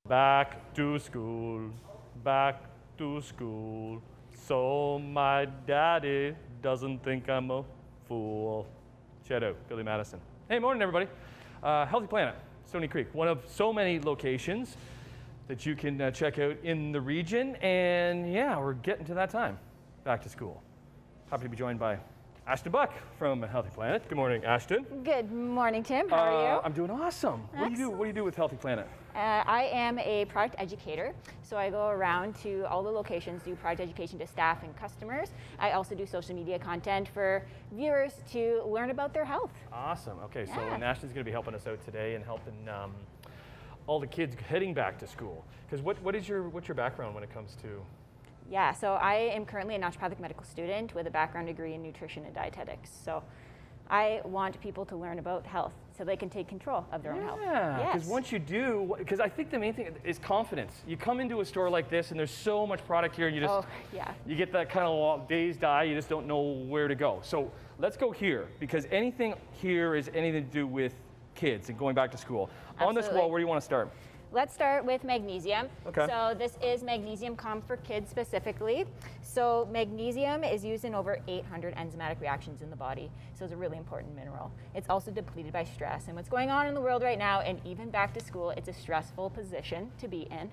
Back to school, back to school, so my daddy doesn't think I'm a fool. Shout out, Billy Madison. Hey, morning everybody. Healthy Planet, Stony Creek, one of so many locations that you can check out in the region. And yeah, we're getting to that time, back to school. Happy to be joined by Ashton Buck from Healthy Planet. Good morning, Ashton. Good morning, Tim. How are you? I'm doing awesome. What do you do with Healthy Planet? I am a product educator, so I go around to all the locations, do product education to staff and customers. I also do social media content for viewers to learn about their health. Awesome. Okay, so Ashton's going to be helping us out today and helping all the kids heading back to school. Because what's your background when it comes to? Yeah, so I am currently a naturopathic medical student with a background degree in nutrition and dietetics. So I want people to learn about health so they can take control of their own health. Yeah, because once you do, because I think the main thing is confidence. You come into a store like this and there's so much product here and you just, you get that kind of dazed eye, you just don't know where to go. So let's go here, because anything here is anything to do with kids and going back to school. Absolutely. On this wall, where do you want to start? Let's start with magnesium. Okay. So this is magnesium calm for kids specifically. So magnesium is used in over 800 enzymatic reactions in the body. So it's a really important mineral. It's also depleted by stress. And what's going on in the world right now, and even back to school, it's a stressful position to be in.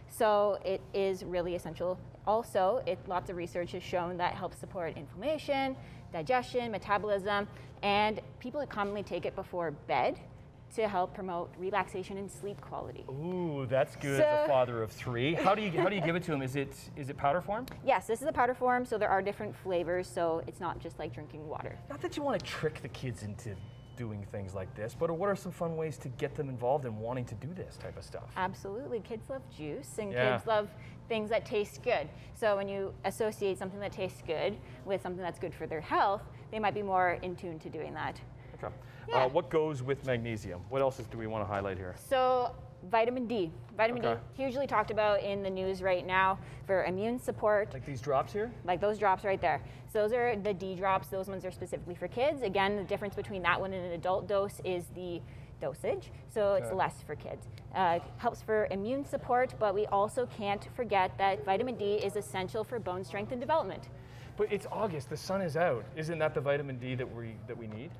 So it is really essential. Also, lots of research has shown that helps support inflammation, digestion, metabolism, and people commonly take it before bed to help promote relaxation and sleep quality. Ooh, that's good as a father of three. How do you give it to them? Is it powder form? Yes, this is a powder form, so there are different flavors, so it's not just like drinking water. Not that you want to trick the kids into doing things like this, but what are some fun ways to get them involved in wanting to do this type of stuff? Absolutely, kids love juice and kids love things that taste good. So when you associate something that tastes good with something that's good for their health, they might be more in tune to doing that. Okay. What goes with magnesium? What else do we want to highlight here? So vitamin D. Vitamin D, hugely talked about in the news right now for immune support. Like these drops here? Like those drops right there. So those are the D drops. Those ones are specifically for kids. Again, the difference between that one and an adult dose is the dosage. So it's less for kids. Helps for immune support, but we also can't forget that vitamin D is essential for bone strength and development. But it's August, the sun is out. Isn't that the vitamin D that we need?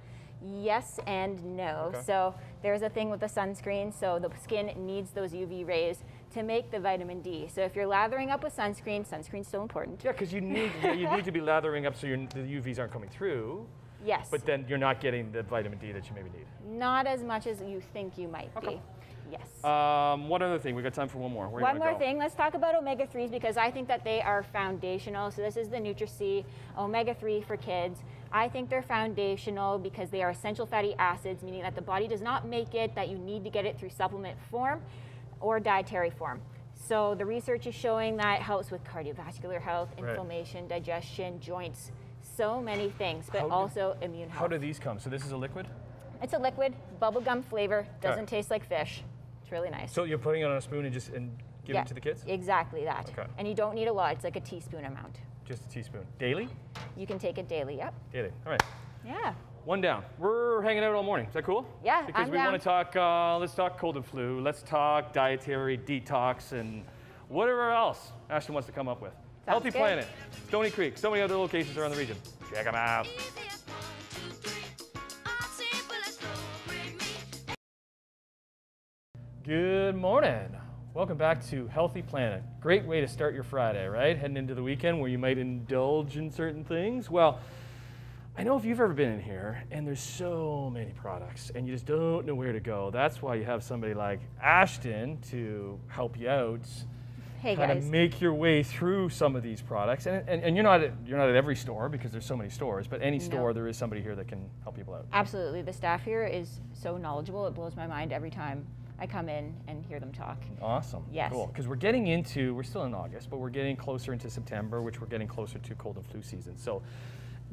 Yes and no. So there's a thing with the sunscreen. So the skin needs those UV rays to make the vitamin D. So if you're lathering up with sunscreen, sunscreen's still important. Yeah, because you need to be lathering up so the UVs aren't coming through. Yes. But then you're not getting the vitamin D that you maybe need. Not as much as you think you might be. Yes. One other thing, we got time for one more. One more thing, let's talk about omega-3s because I think that they are foundational. So this is the Nutrace Omega-3 for kids. I think they're foundational because they are essential fatty acids, meaning that the body does not make it, that you need to get it through supplement form or dietary form. So the research is showing that it helps with cardiovascular health, inflammation, digestion, joints, so many things, but also immune health. How do these come? So this is a liquid? It's a liquid, bubblegum flavor, doesn't taste like fish. It's really nice. So you're putting it on a spoon and giving it to the kids? Exactly that. Okay. And you don't need a lot, it's like a teaspoon amount. Just a teaspoon. Daily? You can take it daily, yep. Daily, all right. Yeah. One down. We're hanging out all morning. Is that cool? Yeah, because we want to talk, let's talk cold and flu, let's talk dietary detox, and whatever else Ashton wants to come up with. Healthy Planet, Stony Creek, so many other locations around the region. Check them out. Good morning. Welcome back to Healthy Planet. Great way to start your Friday, right? Heading into the weekend where you might indulge in certain things. Well, I know if you've ever been in here and there's so many products and you just don't know where to go. That's why you have somebody like Ashton to help you out. Hey kind guys. of make your way through some of these products. And you're not at every store because there's so many stores, but any store there is somebody here that can help people out. Absolutely. The staff here is so knowledgeable. It blows my mind every time I come in and hear them talk. Awesome. Yes. Cool. Because we're still in August, but we're getting closer into September, which we're getting closer to cold and flu season. So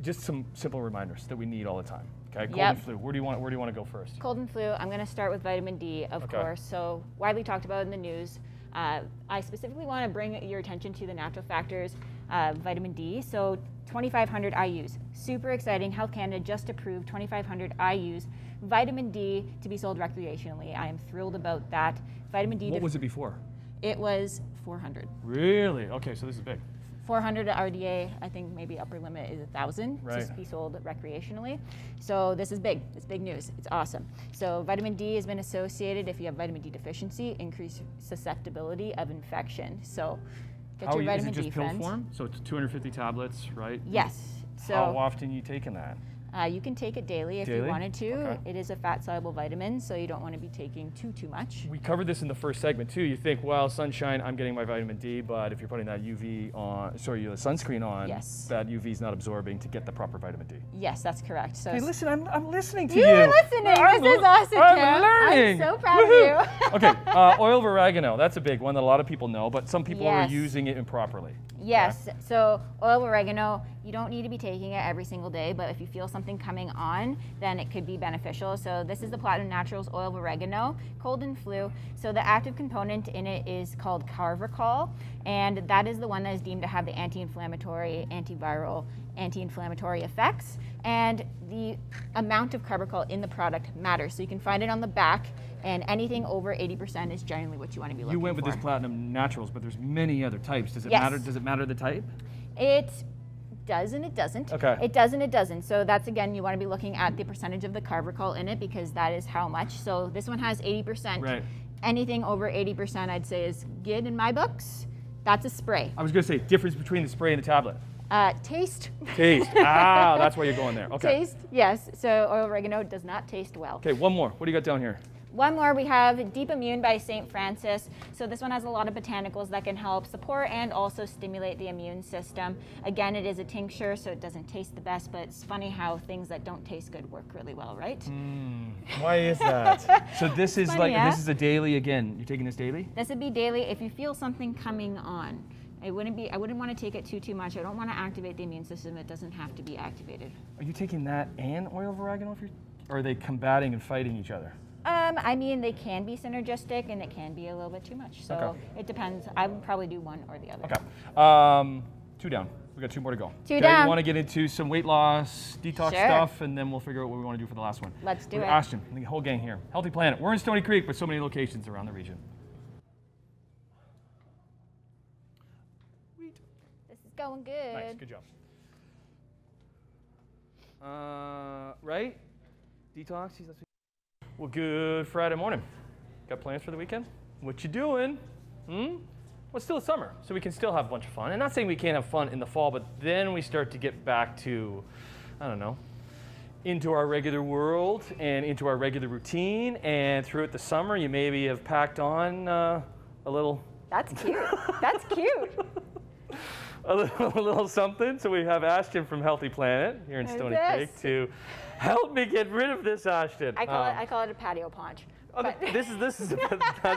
just some simple reminders that we need all the time. Okay, cold and flu. Where do you want to go first? Cold and flu, I'm going to start with vitamin D, of course. So widely talked about in the news. I specifically want to bring your attention to the natural factors, vitamin D. So 2,500 IUs, super exciting. Health Canada just approved 2,500 IUs, vitamin D to be sold recreationally. I am thrilled about that. Vitamin D. What was it before? It was 400. Really? Okay, so this is big. 400 RDA, I think maybe upper limit is 1,000 Right. to be sold recreationally. So this is big. It's big news. It's awesome. So vitamin D has been associated, if you have vitamin D deficiency, increased susceptibility of infection. So get your vitamin is it D, just pill friends. form? So it's 250 tablets, right? Yes. So How often are you taking that? you can take it daily if you Daily? wanted to. Okay. It is a fat-soluble vitamin, so you don't want to be taking too much. We covered this in the first segment too. You think, well, sunshine, I'm getting my vitamin D, but if you're putting that UV on, sorry, the sunscreen on, Yes. that UV is not absorbing to get the proper vitamin D. Yes, that's correct. So Hey, listen, I'm listening to you. you're listening. This is awesome, I'm Tim. learning. I'm so proud of you. Okay, oil of oregano. That's a big one that a lot of people know, but some people are Yes. using it improperly. Yes, so oil of oregano, you don't need to be taking it every single day, but if you feel something coming on, then it could be beneficial. So this is the Platinum Naturals oil of oregano, cold and flu. So the active component in it is called carvacol, and that is the one that is deemed to have the anti-inflammatory, antiviral, anti-inflammatory effects. And the amount of carvacol in the product matters. So you can find it on the back, and anything over 80% is generally what you want to be looking for. You went with this Platinum Naturals, but there's many other types. Does it Yes. matter? Does it matter the type? It does and it doesn't. Okay. It does and it doesn't. So that's, again, you want to be looking at the percentage of the carvacol in it, because that is how much. So this one has 80%. Right. Anything over 80% I'd say is good in my books. That's a spray. I was going to say, difference between the spray and the tablet. Taste. Taste. Ah, that's why you're going there. Okay. Taste, yes. So oil of oregano does not taste well. Okay, one more. What do you got down here? One more, we have Deep Immune by St. Francis. So this one has a lot of botanicals that can help support and also stimulate the immune system. Again, it is a tincture, so it doesn't taste the best, but it's funny how things that don't taste good work really well, right? Why is that? So this is Funny, yeah? this is a daily again. You're taking this daily? This would be daily if you feel something coming on. I wouldn't want to take it too much. I don't want to activate the immune system. It doesn't have to be activated. Are you taking that and oil of oregano? Or are they combating and fighting each other? I mean, they can be synergistic and it can be a little bit too much. So Okay. it depends. I would probably do one or the other. Okay. 2 down. We got 2 more to go. Two Okay, down. You want to get into some weight loss, detox Sure. stuff, and then we'll figure out what we want to do for the last one. Let's do With it. Ashton, and the whole gang here. Healthy Planet. We're in Stony Creek, but so many locations around the region. This is going good. Nice, good job. Right? Detox. Well, good Friday morning. Got plans for the weekend? What you doing? Well, it's still summer, so we can still have a bunch of fun. And not saying we can't have fun in the fall, but then we start to get back to, I don't know, into our regular world and into our regular routine. And throughout the summer, you maybe have packed on a little. That's cute. That's cute. A little something. So we have Ashton from Healthy Planet here in Stony Creek to help me get rid of this, Ashton. I call it a patio ponch. Oh, this is that's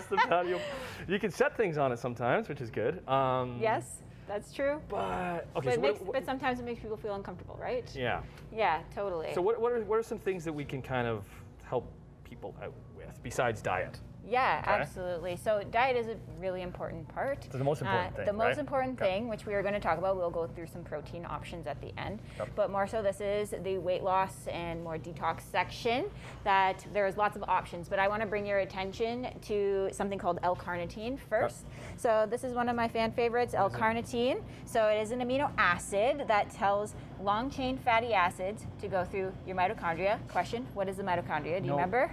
the patio. You can set things on it sometimes, which is good. Yes, that's true. But okay. But sometimes it makes people feel uncomfortable, right? Yeah. Yeah, totally. So what are some things that we can kind of help people out with besides diet? Yeah, Okay. absolutely. So diet is a really important part. It's the most important thing, The most right? important Okay. thing, which we are going to talk about, we'll go through some protein options at the end. Yep. But more so, this is the weight loss and more detox section that there's lots of options. But I want to bring your attention to something called L-Carnitine first. Yep. So this is one of my fan favorites, L-Carnitine. So it is an amino acid that tells long-chain fatty acids to go through your mitochondria. Question, what is the mitochondria? Do you remember?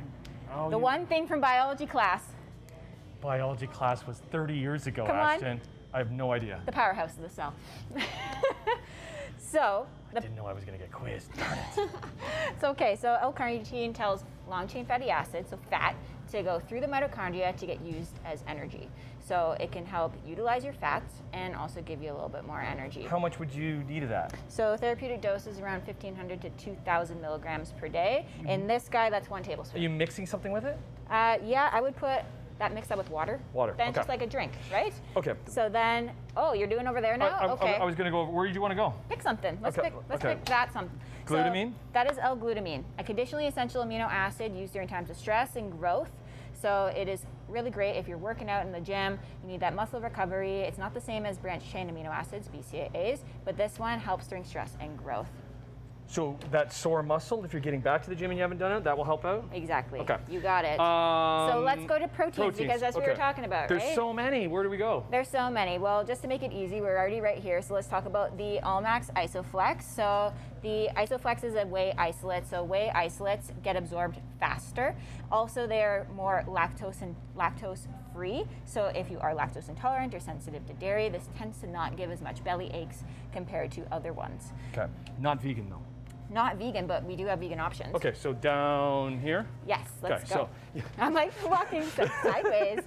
Oh, The one thing from biology class. biology class was 30 years ago, Come on. Ashton. I have no idea. The powerhouse of the cell. So I didn't know I was going to get quizzed. Darn it. it's okay. So L-carnitine tells long-chain fatty acids, so fat, to go through the mitochondria to get used as energy. So it can help utilize your fats and also give you a little bit more energy. How much would you need of that? So therapeutic dose is around 1,500 to 2,000 milligrams per day. In this guy, that's 1 Are tablespoon. you mixing something with it? Yeah, I would put that mixed up with water. Water, Then okay. just like a drink, right? Okay. So then, oh, you're doing over there now? Okay. I was going to go over. Where do you want to go? Pick something. Let's Okay, pick okay. that something. Glutamine? So that is L-glutamine, a conditionally essential amino acid used during times of stress and growth. So it is really great if you're working out in the gym, you need that muscle recovery. It's not the same as branched chain amino acids, BCAAs, but this one helps during stress and growth. So that sore muscle, if you're getting back to the gym and you haven't done it, that will help out? Exactly. Okay. You got it. So let's go to proteins because that's what we were talking about, right? There's so many. Where do we go? There's so many. Well, just to make it easy, we're already right here. So let's talk about the Allmax Isoflex. So the Isoflex is a whey isolate. So whey isolates get absorbed faster. Also, they're more lactose free. So if you are lactose intolerant or sensitive to dairy, this tends to not give as much belly aches compared to other ones. Okay. Not vegan though. Not vegan, but we do have vegan options. Okay, so down here? Yes, let's go. So, yeah. I'm like walking sideways.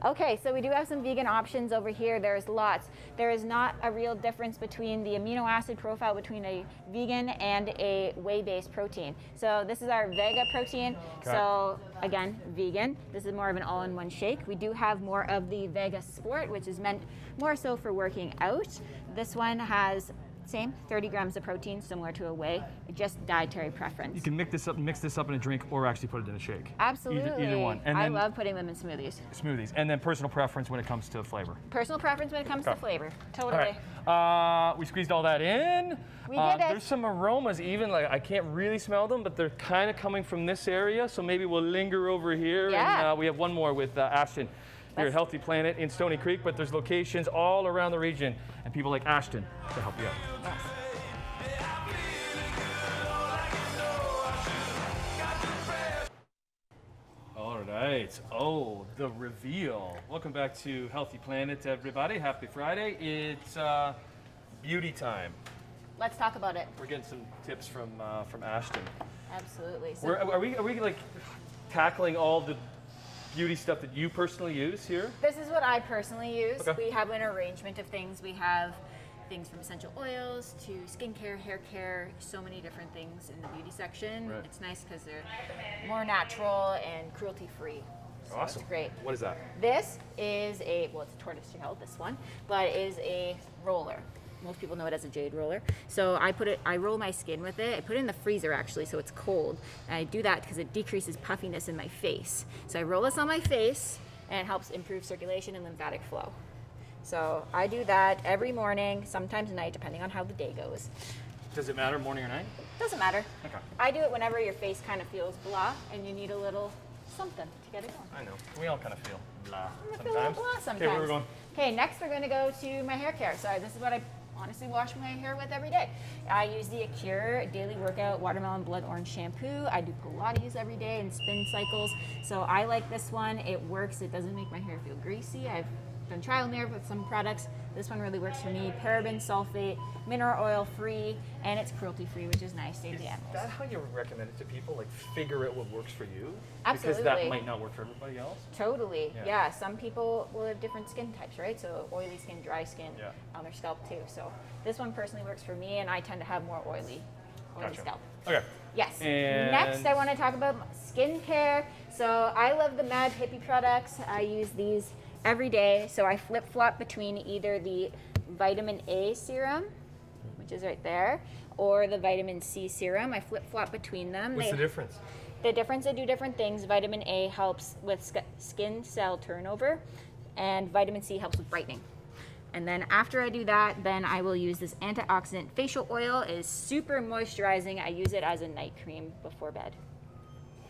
Okay, so we do have some vegan options over here. There's lots. There is not a real difference between the amino acid profile between a vegan and a whey-based protein. So this is our Vega protein. Okay. So again, vegan. This is more of an all-in-one shake. We do have more of the Vega Sport, which is meant more so for working out. This one has same 30 grams of protein, similar to a whey, just dietary preference. You can mix this up in a drink or actually put it in a shake. Absolutely. Either one. And I then love putting them in smoothies. Smoothies. And then personal preference when it comes to flavor. Personal preference when it comes to flavor. Totally. All right. We squeezed all that in. We did it. There's some aromas even, like I can't really smell them, but they're kind of coming from this area, so maybe we'll linger over here. Yeah. And we have one more with Ashton. You're a Healthy Planet in Stony Creek, but there's locations all around the region and people like Ashton to help you out. Yes. All right. Oh, the reveal. Welcome back to Healthy Planet, everybody. Happy Friday. It's beauty time. Let's talk about it. We're getting some tips from Ashton. Absolutely. So Are we like tackling all the beauty stuff that you personally use here? this is what I personally use. Okay. We have an arrangement of things. We have things from essential oils to skincare, hair care, so many different things in the beauty section. Right. It's nice because they're more natural and cruelty-free. So Awesome. It's great. What is that? This is it's a tortoise shell, this one, but it is a roller. Most people know it as a jade roller. So I roll my skin with it. I put it in the freezer actually, so it's cold. And I do that because it decreases puffiness in my face. So I roll this on my face and it helps improve circulation and lymphatic flow. So I do that every morning, sometimes night, depending on how the day goes. Does it matter morning or night? Doesn't matter. Okay. I do it whenever your face kind of feels blah and you need a little something to get it going. I know. We all kind of feel blah I feel a little blah sometimes. Okay, where are we going? Okay, next we're going to go to my hair care. So this is what I honestly wash my hair with every day. I use the Acure Daily Workout Watermelon Blood Orange Shampoo. I do Pilates every day and spin cycles. So I like this one. It works. It doesn't make my hair feel greasy. I've done trial and error with some products. This one really works for me. Paraben, sulfate, mineral oil free, and it's cruelty free, which is nice. Saves the animals. Is that how you recommend it to people? Like figure out what works for you? Absolutely. Because that might not work for everybody else? Totally. Yeah. Yeah. Some people will have different skin types, right? So oily skin, dry skin on their scalp too. So this one personally works for me, and I tend to have more oily Gotcha. scalp. Okay. Yes. And Next, I want to talk about skincare. So I love the Mad Hippie products. I use these every day. So I flip-flop between either the vitamin A serum, which is right there, or the vitamin C serum. I flip-flop between them. What's the difference? The difference, they do different things. Vitamin A helps with skin cell turnover, and vitamin C helps with brightening. And then after I do that, then I will use this Antioxidant Facial Oil. It is super moisturizing. I use it as a night cream before bed.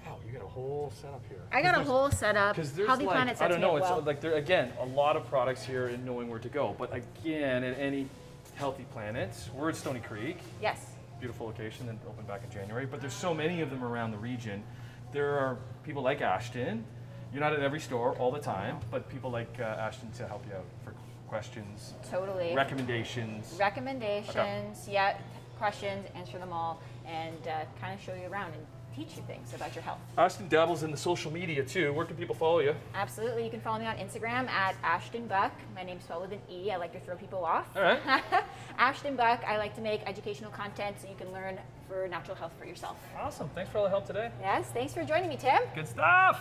Wow, you got a whole setup here. I got a whole setup. Because there's Healthy like, Planet I sets don't me know, up it's well. like there, again, a lot of products here and knowing where to go. But again, at any Healthy Planet, we're at Stony Creek. Yes. Beautiful location and opened back in January. But there's so many of them around the region. There are people like Ashton. You're not at every store all the time, but people like Ashton to help you out for questions. Totally. Recommendations. Recommendations, yeah, questions, answer them all, and kind of show you around and teach you things about your health. Ashton dabbles in the social media too. Where can people follow you? Absolutely. You can follow me on Instagram at Ashton Buck. My name's spelled with an E. I like to throw people off. All right. Ashton Buck. I like to make educational content so you can learn for natural health for yourself. Awesome. Thanks for all the help today. Yes. Thanks for joining me, Tim. Good stuff.